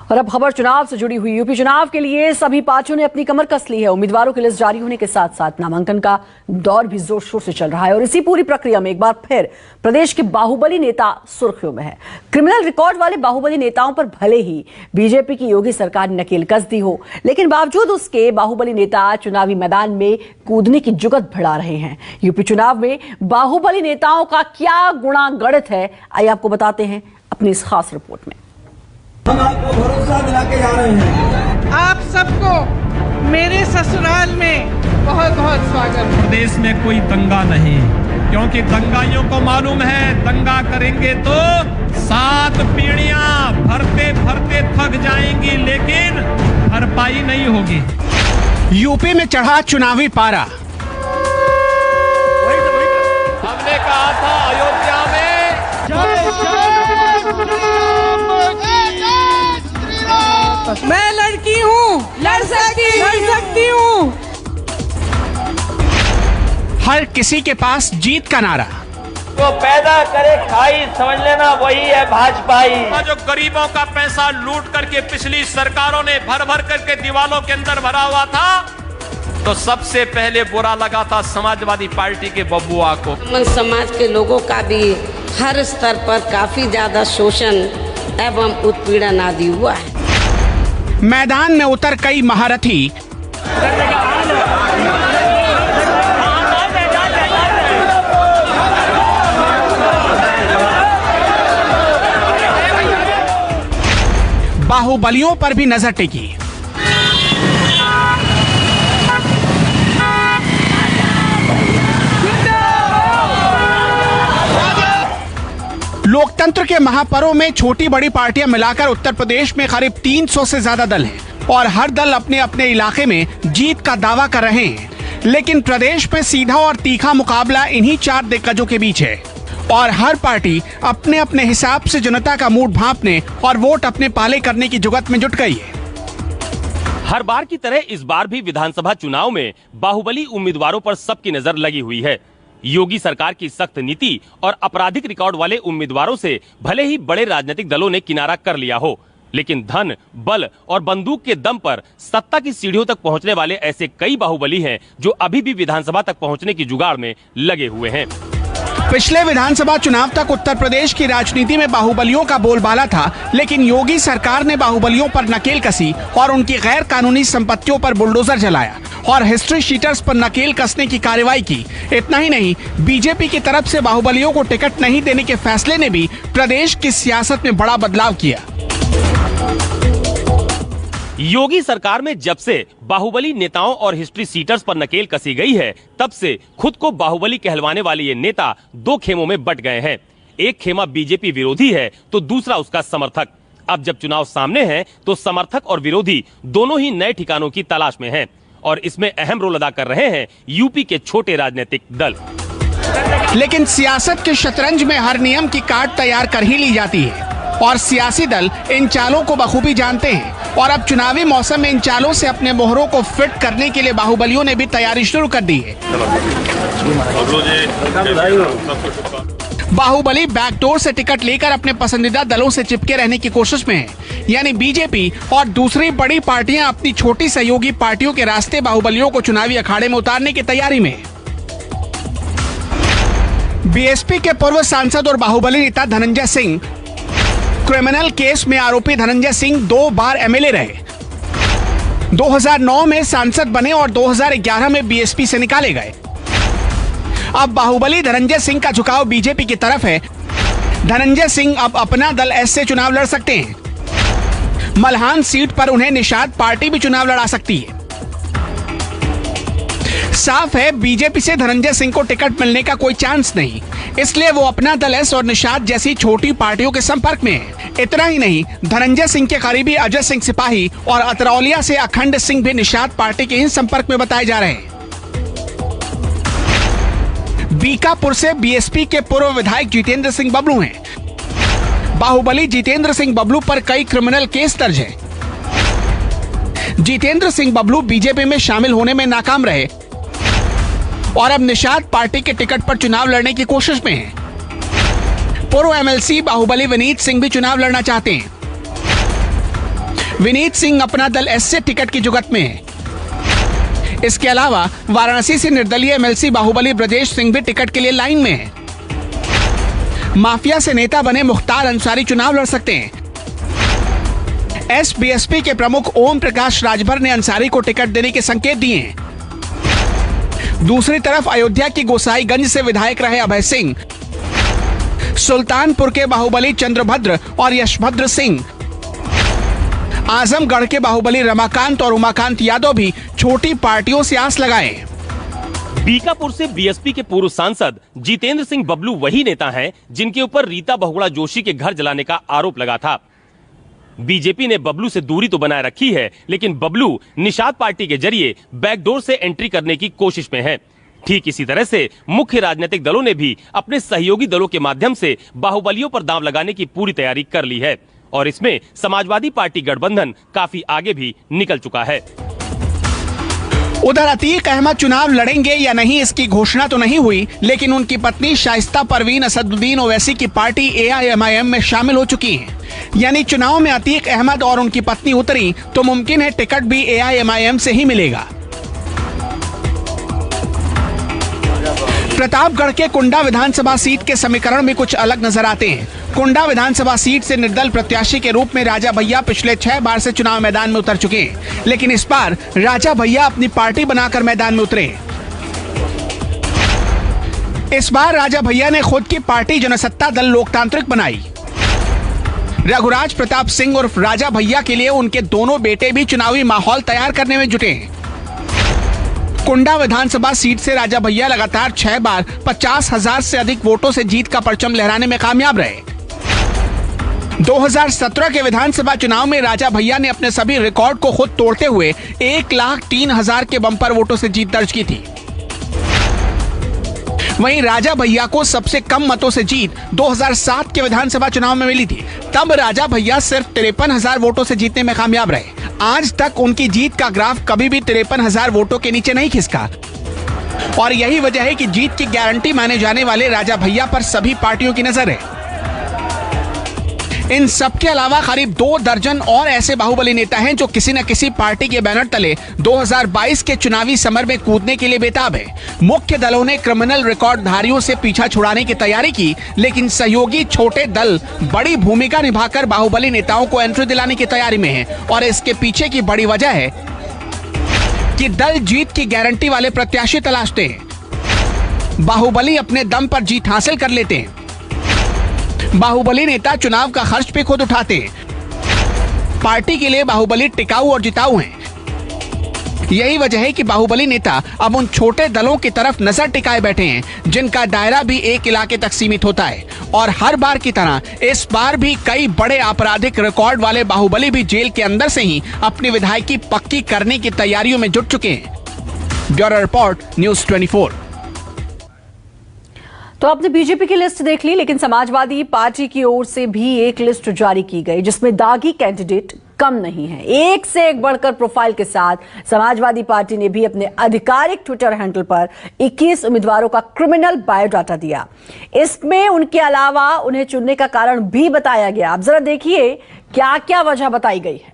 और अब खबर चुनाव से जुड़ी हुई। यूपी चुनाव के लिए सभी पार्टियों ने अपनी कमर कस ली है। उम्मीदवारों की लिस्ट जारी होने के साथ साथ नामांकन का दौर भी जोर शोर से चल रहा है और इसी पूरी प्रक्रिया में एक बार फिर प्रदेश के बाहुबली नेता सुर्खियों में है। क्रिमिनल रिकॉर्ड वाले बाहुबली नेताओं पर भले ही बीजेपी की योगी सरकार ने नकेल कस दी हो, लेकिन बावजूद उसके बाहुबली नेता चुनावी मैदान में कूदने की जुगत बढ़ा रहे हैं। यूपी चुनाव में बाहुबली नेताओं का क्या गुणा गणित है, आइए आपको बताते हैं अपनी इस खास रिपोर्ट में। हम आपको भरोसा दिला के जा रहे हैं। आप सबको मेरे ससुराल में बहुत बहुत स्वागत। प्रदेश में कोई दंगा नहीं, क्योंकि दंगाइयों को मालूम है दंगा करेंगे तो 7 पीढ़ियां भरते भरते थक जाएंगी, लेकिन भरपाई नहीं होगी। यूपी में चढ़ा चुनावी पारा। हमने कहा था अयोध्या में मैं लड़की हूँ, लड़ सकती हूँ। हर किसी के पास जीत का नारा। तो पैदा करे खाई, समझ लेना वही है भाजपाई। जो गरीबों का पैसा लूट करके पिछली सरकारों ने भर भर करके दीवालों के अंदर भरा हुआ था, तो सबसे पहले बुरा लगा था समाजवादी पार्टी के बबुआ को। समाज के लोगों का भी हर स्तर पर काफी ज्यादा शोषण एवं उत्पीड़न आदि हुआ है। मैदान में उतर कई महारथी बाहुबलियों पर भी नजर टिकी। लोकतंत्र के महापर्व में छोटी बड़ी पार्टियां मिलाकर उत्तर प्रदेश में करीब 300 से ज्यादा दल हैं और हर दल अपने अपने इलाके में जीत का दावा कर रहे हैं। लेकिन प्रदेश में सीधा और तीखा मुकाबला इन्हीं 4 दिग्गजों के बीच है और हर पार्टी अपने अपने हिसाब से जनता का मूड भांपने और वोट अपने पाले करने की जुगत में जुट गई है। हर बार की तरह इस बार भी विधानसभा चुनाव में बाहुबली उम्मीदवारों पर सबकी नजर लगी हुई है। योगी सरकार की सख्त नीति और आपराधिक रिकॉर्ड वाले उम्मीदवारों से भले ही बड़े राजनीतिक दलों ने किनारा कर लिया हो, लेकिन धन, बल और बंदूक के दम पर सत्ता की सीढ़ियों तक पहुंचने वाले ऐसे कई बाहुबली हैं जो अभी भी विधानसभा तक पहुंचने की जुगाड़ में लगे हुए हैं। पिछले विधानसभा चुनाव तक उत्तर प्रदेश की राजनीति में बाहुबलियों का बोलबाला था, लेकिन योगी सरकार ने बाहुबलियों पर नकेल कसी और उनकी गैर कानूनी संपत्तियों पर बुलडोजर चलाया और हिस्ट्री शीटर्स पर नकेल कसने की कार्रवाई की। इतना ही नहीं, बीजेपी की तरफ से बाहुबलियों को टिकट नहीं देने के फैसले ने भी प्रदेश की सियासत में बड़ा बदलाव किया। योगी सरकार में जब से बाहुबली नेताओं और हिस्ट्री सीटर्स पर नकेल कसी गई है, तब से खुद को बाहुबली कहलवाने वाले ये नेता 2 खेमों में बट गए हैं। एक खेमा बीजेपी विरोधी है तो दूसरा उसका समर्थक। अब जब चुनाव सामने है तो समर्थक और विरोधी दोनों ही नए ठिकानों की तलाश में हैं और इसमें अहम रोल अदा कर रहे हैं यूपी के छोटे राजनीतिक दल। लेकिन सियासत के शतरंज में हर नियम की कार्ड तैयार कर ही ली जाती है और सियासी दल इन चालों को बखूबी जानते हैं और अब चुनावी मौसम में इन चालों से अपने मोहरों को फिट करने के लिए बाहुबलियों ने भी तैयारी शुरू कर दी है। बाहुबली बैकडोर से टिकट लेकर अपने पसंदीदा दलों से चिपके रहने की कोशिश में है, यानी बीजेपी और दूसरी बड़ी पार्टियां अपनी छोटी सहयोगी पार्टियों के रास्ते बाहुबलियों को चुनावी अखाड़े में उतारने की तैयारी में है। बीएसपी के पूर्व सांसद और बाहुबली नेता धनंजय सिंह, क्रिमिनल केस में आरोपी धनंजय सिंह 2 बार एमएलए रहे, 2009 में सांसद बने और 2011 में बीएसपी से निकाले गए। अब बाहुबली धनंजय सिंह का झुकाव बीजेपी की तरफ है। धनंजय सिंह अब अपना दल एस से चुनाव लड़ सकते हैं। मल्हान सीट पर उन्हें निषाद पार्टी भी चुनाव लड़ा सकती है। साफ है, बीजेपी से धनंजय सिंह को टिकट मिलने का कोई चांस नहीं, इसलिए वो अपना दल एस और निषाद जैसी छोटी पार्टियों के संपर्क में है। इतना ही नहीं, धनंजय सिंह के करीबी अजय सिंह सिपाही और अतरौलिया से अखंड सिंह भी निषाद पार्टी के ही संपर्क में बताए जा रहे हैं। बीकापुर से बीएसपी के पूर्व विधायक जितेंद्र सिंह बबलू हैं। बाहुबली जितेंद्र सिंह बबलू पर कई क्रिमिनल केस दर्ज हैं। जितेंद्र सिंह बबलू बीजेपी में शामिल होने में नाकाम रहे और अब निषाद पार्टी के टिकट पर चुनाव लड़ने की कोशिश में हैं। पूर्व एमएलसी बाहुबली विनीत सिंह भी चुनाव लड़ना चाहते हैं। विनीत सिंह अपना दल एस से टिकट की जुगत में है। इसके अलावा वाराणसी से निर्दलीय एमएलसी बाहुबली ब्रजेश सिंह भी टिकट के लिए लाइन में है। माफिया से नेता बने मुख्तार अंसारी चुनाव लड़ सकते हैं। एसबीएसपी के प्रमुख ओम प्रकाश राजभर ने अंसारी को टिकट देने के संकेत दिए हैं। दूसरी तरफ अयोध्या की गोसाईगंज से विधायक रहे अभय सिंह, सुल्तानपुर के बाहुबली चंद्रभद्र और यशभद्र सिंह, आजमगढ़ के बाहुबली रमाकांत और उमाकांत यादव भी छोटी पार्टियों से आस लगाए। बीकापुर से बीएसपी के पूर्व सांसद जितेंद्र सिंह बबलू वही नेता हैं जिनके ऊपर रीता बहुगुणा जोशी के घर जलाने का आरोप लगा था। बीजेपी ने बबलू से दूरी तो बनाए रखी है, लेकिन बबलू निषाद पार्टी के जरिए बैकडोर से एंट्री करने की कोशिश में है। ठीक इसी तरह से मुख्य राजनीतिक दलों ने भी अपने सहयोगी दलों के माध्यम से बाहुबलियों पर दांव लगाने की पूरी तैयारी कर ली है और इसमें समाजवादी पार्टी गठबंधन काफी आगे भी निकल चुका है। उधर अतीक अहमद चुनाव लड़ेंगे या नहीं इसकी घोषणा तो नहीं हुई, लेकिन उनकी पत्नी शाइस्ता परवीन असदुद्दीन ओवैसी की पार्टी AIMIM में शामिल हो चुकी हैं। यानी चुनाव में अतीक अहमद और उनकी पत्नी उतरी तो मुमकिन है टिकट भी AIMIM से ही मिलेगा। प्रतापगढ़ के कुंडा विधानसभा सीट के समीकरण में कुछ अलग नजर आते हैं। कुंडा विधानसभा सीट से निर्दल प्रत्याशी के रूप में राजा भैया पिछले 6 बार से चुनाव मैदान में उतर चुके हैं, लेकिन इस बार राजा भैया अपनी पार्टी बनाकर मैदान में उतरे। इस बार राजा भैया ने खुद की पार्टी जनसत्ता दल लोकतांत्रिक बनाई। रघुराज प्रताप सिंह उर्फ राजा भैया के लिए उनके दोनों बेटे भी चुनावी माहौल तैयार करने में जुटे हैं। कुंडा विधानसभा सीट से राजा भैया लगातार 6 बार 50,000 से अधिक वोटों से जीत का परचम लहराने में कामयाब रहे। 2017 के विधानसभा चुनाव में राजा भैया ने अपने सभी रिकॉर्ड को खुद तोड़ते हुए 1,03,000 के बम्पर वोटों से जीत दर्ज की थी। वहीं राजा भैया को सबसे कम मतों से जीत 2007 के विधानसभा चुनाव में मिली थी। तब राजा भैया सिर्फ 53,000 वोटों से जीतने में कामयाब रहे। आज तक उनकी जीत का ग्राफ कभी भी 53,000 वोटों के नीचे नहीं खिसका और यही वजह है कि जीत की गारंटी माने जाने वाले राजा भैया पर सभी पार्टियों की नजर है। इन सबके अलावा करीब 2 दर्जन और ऐसे बाहुबली नेता हैं जो किसी न किसी पार्टी के बैनर तले 2022 के चुनावी समर में कूदने के लिए बेताब है। मुख्य दलों ने क्रिमिनल रिकॉर्डधारियों से पीछा छुड़ाने की तैयारी की, लेकिन सहयोगी छोटे दल बड़ी भूमिका निभाकर बाहुबली नेताओं को एंट्री दिलाने की तैयारी में है और इसके पीछे की बड़ी वजह है कि दल जीत की गारंटी वाले प्रत्याशी तलाशते हैं। बाहुबली अपने दम पर जीत हासिल कर लेते हैं। बाहुबली नेता चुनाव का खर्च भी खुद उठाते हैं। पार्टी के लिए बाहुबली टिकाऊ और जिताऊ हैं। यही वजह है कि बाहुबली नेता अब उन छोटे दलों की तरफ नजर टिकाए बैठे हैं जिनका दायरा भी एक इलाके तक सीमित होता है और हर बार की तरह इस बार भी कई बड़े आपराधिक रिकॉर्ड वाले बाहुबली भी जेल के अंदर से ही अपनी विधायकी पक्की करने की तैयारियों में जुट चुके हैं। Bureau report, news 24। तो आपने बीजेपी की लिस्ट देख ली, लेकिन समाजवादी पार्टी की ओर से भी एक लिस्ट जारी की गई जिसमें दागी कैंडिडेट कम नहीं है। एक से एक बढ़कर प्रोफाइल के साथ समाजवादी पार्टी ने भी अपने आधिकारिक ट्विटर हैंडल पर 21 उम्मीदवारों का क्रिमिनल बायोडाटा दिया। इसमें उनके अलावा उन्हें चुनने का कारण भी बताया गया। आप जरा देखिए क्या क्या वजह बताई गई है।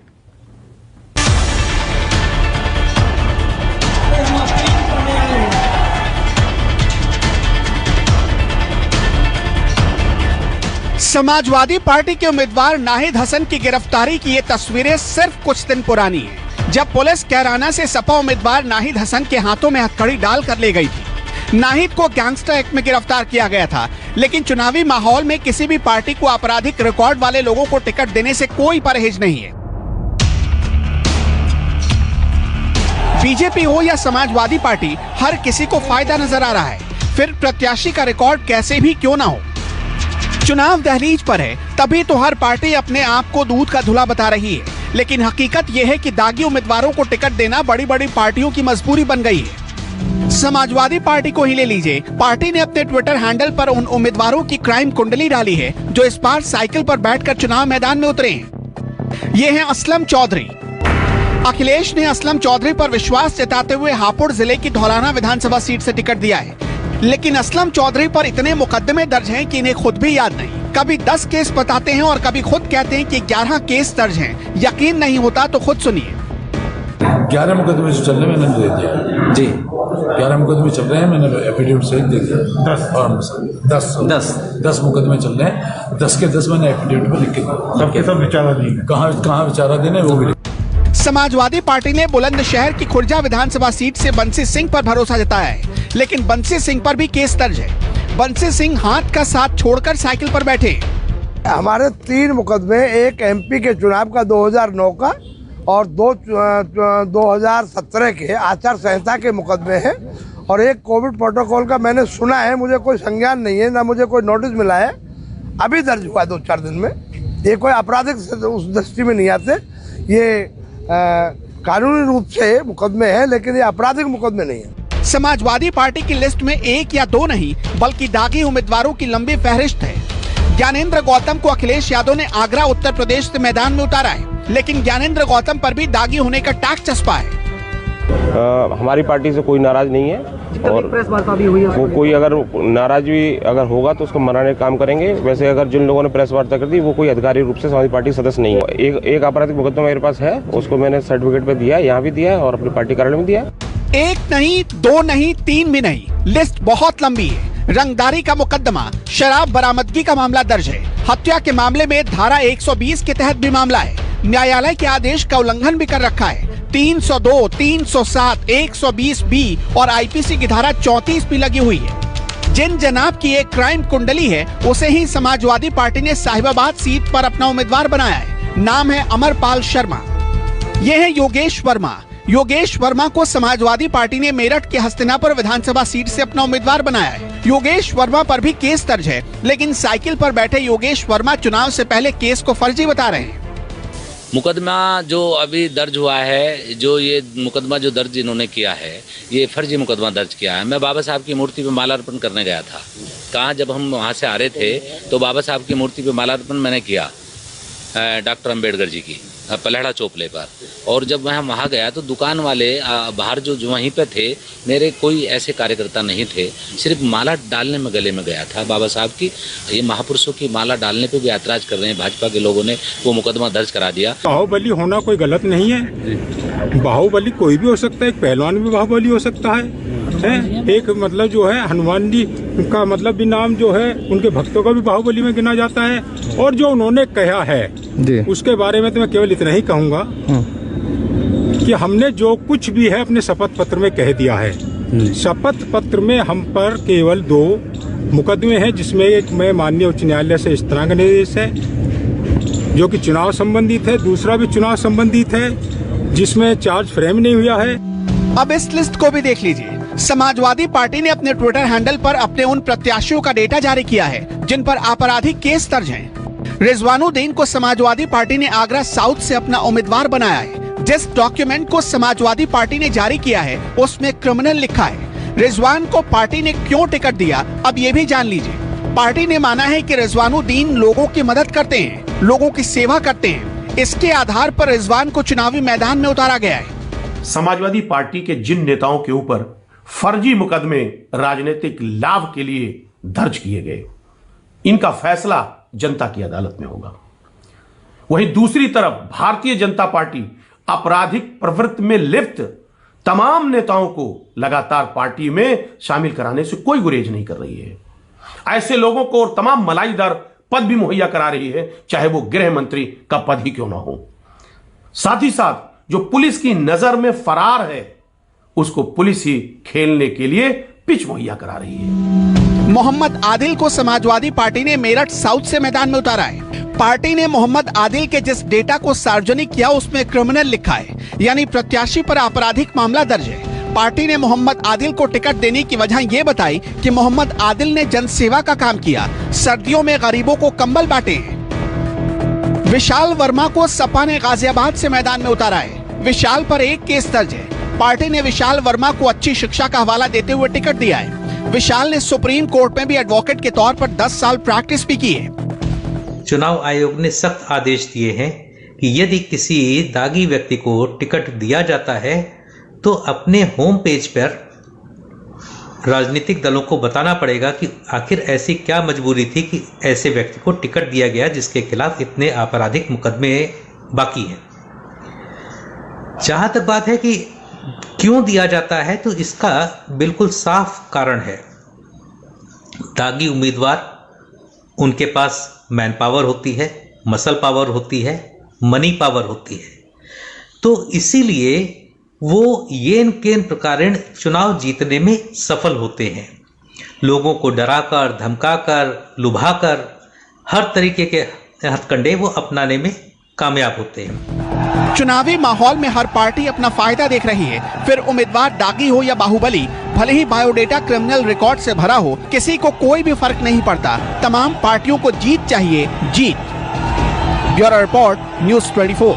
समाजवादी पार्टी के उम्मीदवार नाहिद हसन की गिरफ्तारी की ये तस्वीरें सिर्फ कुछ दिन पुरानी हैं, जब पुलिस कैराना से सपा उम्मीदवार नाहिद हसन के हाथों में हथकड़ी डालकर ले गई थी। नाहिद को गैंगस्टर एक्ट में गिरफ्तार किया गया था, लेकिन चुनावी माहौल में किसी भी पार्टी को आपराधिक रिकॉर्ड वाले लोगों को टिकट देने से कोई परहेज नहीं है। बीजेपी हो या समाजवादी पार्टी, हर किसी को फायदा नजर आ रहा है। फिर प्रत्याशी का रिकॉर्ड कैसे भी क्यों ना हो, चुनाव दहलीज पर है, तभी तो हर पार्टी अपने आप को दूध का धुला बता रही है। लेकिन हकीकत यह है कि दागी उम्मीदवारों को टिकट देना बड़ी बड़ी पार्टियों की मजबूरी बन गई है। समाजवादी पार्टी को ही ले लीजिए। पार्टी ने अपने ट्विटर हैंडल पर उन उम्मीदवारों की क्राइम कुंडली डाली है जो इस बार साइकिल पर बैठकर चुनाव मैदान में उतरे हैं। ये हैं असलम चौधरी। अखिलेश ने असलम चौधरी पर विश्वास जताते हुए हापुड़ जिले की धौलाना विधानसभा सीट से टिकट दिया है, लेकिन असलम चौधरी पर इतने मुकदमे दर्ज हैं कि इन्हें खुद भी याद नहीं। कभी 10 केस बताते हैं और कभी खुद कहते हैं कि 11 केस दर्ज हैं। यकीन नहीं होता तो खुद सुनिए। 11 मुकदमे जो चल रहे हैं मैंने दे दिया जी। 11 मुकदमे चल रहे हैं, मैंने एफिडेविट सहित दे दिया। 10 मुकदमे चल रहे हैं, 10 के 10 मैंने एफिडेविट में लिख के दिया। सब विचारा नहीं, कहाँ विचारा देने वो भी। समाजवादी पार्टी ने बुलंदशहर की खुर्जा विधानसभा सीट से बंसी सिंह पर भरोसा जताया है, लेकिन बंसी सिंह पर भी केस दर्ज है। बंसी सिंह हाथ का साथ छोड़कर साइकिल पर बैठे। हमारे 3 मुकदमे, एक एमपी के चुनाव का 2009 का और 2017 के आचार संहिता के मुकदमे हैं, और एक कोविड प्रोटोकॉल का मैंने सुना है, मुझे कोई संज्ञान नहीं है, ना मुझे कोई नोटिस मिला है, अभी दर्ज हुआ 2-4 दिन में। ये कोई आपराधिक उस दृष्टि में नहीं आते, ये कानूनी रूप से मुकदमे हैं, लेकिन ये आपराधिक मुकदमे नहीं है। समाजवादी पार्टी की लिस्ट में 1 या 2 नहीं बल्कि दागी उम्मीदवारों की लंबी फहरिस्त है। ज्ञानेंद्र गौतम को अखिलेश यादव ने आगरा उत्तर प्रदेश से मैदान में उतारा है, लेकिन ज्ञानेंद्र गौतम पर भी दागी होने का टैग चस्पा है। हमारी पार्टी से कोई नाराज नहीं है, और प्रेस वार्ता भी हुई है। वो कोई अगर नाराज भी अगर होगा तो उसको मनाने का काम करेंगे। वैसे अगर जिन लोगों ने प्रेस वार्ता कर दी वो कोई अधिकारी रूप से समाजवादी पार्टी सदस्य नहीं है। एक आपराधिक मुकदमा मेरे पास है, उसको मैंने सर्टिफिकेट पे दिया, यहाँ भी दिया है और अपनी पार्टी कार्यालय में दिया। 1 नहीं, 2 नहीं, 3 भी नहीं, लिस्ट बहुत लंबी है। रंगदारी का मुकदमा, शराब बरामदगी का मामला दर्ज है। हत्या के मामले में धारा 120 के तहत भी मामला है। न्यायालय के आदेश का उल्लंघन भी कर रखा है। 302, 307, 120 बी और आईपीसी की धारा 34 भी लगी हुई है। जिन जनाब की एक क्राइम कुंडली है, उसे ही समाजवादी पार्टी ने साहिबाबाद सीट पर अपना उम्मीदवार बनाया है। नाम है अमरपाल शर्मा। ये है योगेश वर्मा। योगेश वर्मा को समाजवादी पार्टी ने मेरठ के हस्तिनापुर विधानसभा सीट से अपना उम्मीदवार बनाया है। योगेश वर्मा पर भी केस दर्ज है, लेकिन साइकिल पर बैठे योगेश वर्मा चुनाव से पहले केस को फर्जी बता रहे हैं। मुकदमा जो अभी दर्ज हुआ है, जो ये मुकदमा जो दर्ज इन्होंने किया है, ये फर्जी मुकदमा दर्ज किया है। मैं बाबा साहब की मूर्ति पे मालार्पण करने गया था। कहाँ, जब हम वहाँ से आ रहे थे तो बाबा साहब की मूर्ति पे मालार्पण मैंने किया, डॉक्टर अंबेडकर जी की, पलहड़ा चौपले पर। और जब मैं वहाँ गया तो दुकान वाले बाहर जो वहीं पे थे, मेरे कोई ऐसे कार्यकर्ता नहीं थे, सिर्फ माला डालने में गले में गया था बाबा साहब की। ये महापुरुषों की माला डालने पे भी ऐतराज कर रहे हैं भाजपा के लोगों ने, वो मुकदमा दर्ज करा दिया। बाहुबली होना कोई गलत नहीं है। बाहुबली कोई भी हो सकता है, एक पहलवान भी बाहुबली हो सकता है। एक मतलब जो है हनुमान जी का मतलब भी नाम जो है उनके भक्तों का भी बाहुबली में गिना जाता है। और जो उन्होंने कहा है उसके बारे में तो मैं केवल इतना ही कहूँगा कि हमने जो कुछ भी है अपने शपथ पत्र में कह दिया है। शपथ पत्र में हम पर केवल 2 मुकदमे हैं, जिसमें एक में माननीय उच्च न्यायालय से इस तरह का निर्देश है जो कि चुनाव संबंधित है, दूसरा भी चुनाव संबंधित है जिसमें चार्ज फ्रेम नहीं हुआ है। अब इस लिस्ट को भी देख लीजिए। समाजवादी पार्टी ने अपने ट्विटर हैंडल पर अपने उन प्रत्याशियों का डेटा जारी किया है जिन पर आपराधिक केस दर्ज हैं। रिजवानुद्दीन को समाजवादी पार्टी ने आगरा साउथ से अपना उम्मीदवार बनाया है। जिस डॉक्यूमेंट को समाजवादी पार्टी ने जारी किया है उसमें क्रिमिनल लिखा है। रिजवान को पार्टी ने क्यों टिकट दिया, अब ये भी जान लीजिए। पार्टी ने माना है कि रिजवानुद्दीन लोगों की मदद करते हैं, लोगों की सेवा करते हैं। इसके आधार पर रिजवान को चुनावी मैदान में उतारा गया है। समाजवादी पार्टी के जिन नेताओं के ऊपर फर्जी मुकदमे राजनीतिक लाभ के लिए दर्ज किए गए, इनका फैसला जनता की अदालत में होगा। वहीं दूसरी तरफ भारतीय जनता पार्टी आपराधिक प्रवृत्ति में लिप्त तमाम नेताओं को लगातार पार्टी में शामिल कराने से कोई गुरेज नहीं कर रही है। ऐसे लोगों को और तमाम मलाईदार पद भी मुहैया करा रही है, चाहे वो गृह मंत्री का पद ही क्यों ना हो। साथ ही साथ जो पुलिस की नजर में फरार है, उसको पुलिस ही खेलने के लिए पिच मुहैया करा रही है। मोहम्मद आदिल को समाजवादी पार्टी ने मेरठ साउथ से मैदान में उतारा है। पार्टी ने मोहम्मद आदिल के जिस डेटा को सार्वजनिक किया उसमें क्रिमिनल लिखा है, यानी प्रत्याशी पर आपराधिक मामला दर्ज है। पार्टी ने मोहम्मद आदिल को टिकट देने की वजह ये बताई कि मोहम्मद आदिल ने जनसेवा का काम किया, सर्दियों में गरीबों को कंबल बांटे हैं। विशाल वर्मा को सपा ने गाजियाबाद से मैदान में उतारा है। विशाल पर 1 केस दर्ज है। पार्टी ने विशाल वर्मा को अच्छी शिक्षा का हवाला देते हुए टिकट दिया है। विशाल ने सुप्रीम कोर्ट में भी एडवोकेट के तौर पर 10 साल प्रैक्टिस भी की है। चुनाव आयोग ने सख्त आदेश दिए हैं कि यदि किसी दागी व्यक्ति को टिकट दिया जाता है तो अपने होम पेज पर राजनीतिक दलों को बताना पड़ेगा कि आखिर ऐसी क्या मजबूरी थी कि ऐसे व्यक्ति को टिकट दिया गया जिसके खिलाफ इतने आपराधिक मुकदमे बाकी हैं। जहां तक बात है कि क्यों दिया जाता है, तो इसका बिल्कुल साफ कारण है। दागी उम्मीदवार, उनके पास मैन पावर होती है, मसल पावर होती है, मनी पावर होती है, तो इसीलिए वो येन केन प्रकारेण चुनाव जीतने में सफल होते हैं। लोगों को डराकर, धमकाकर, लुभाकर हर तरीके के हथकंडे वो अपनाने में कामयाब होते हैं। चुनावी माहौल में हर पार्टी अपना फायदा देख रही है, फिर उम्मीदवार दागी हो या बाहुबली, भले ही बायोडेटा क्रिमिनल रिकॉर्ड से भरा हो, किसी को कोई भी फर्क नहीं पड़ता। तमाम पार्टियों को जीत चाहिए, जीत। Bureau report, news 24।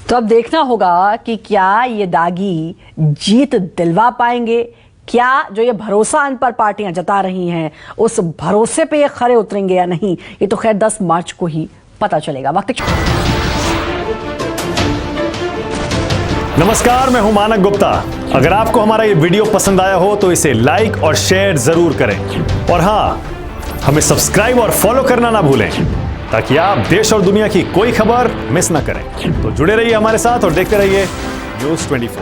तो अब देखना होगा कि क्या ये दागी जीत दिलवा पाएंगे, क्या जो ये भरोसा इन पर पार्टियां जता रही हैं उस भरोसे पे ये खरे उतरेंगे या नहीं, ये तो खैर 10 मार्च को ही पता चलेगा। वक्त। नमस्कार, मैं हूं मानक गुप्ता। अगर आपको हमारा ये वीडियो पसंद आया हो तो इसे लाइक और शेयर जरूर करें, और हां, हमें सब्सक्राइब और फॉलो करना ना भूलें ताकि आप देश और दुनिया की कोई खबर मिस ना करें। तो जुड़े रहिए हमारे साथ और देखते रहिए न्यूज़ 24।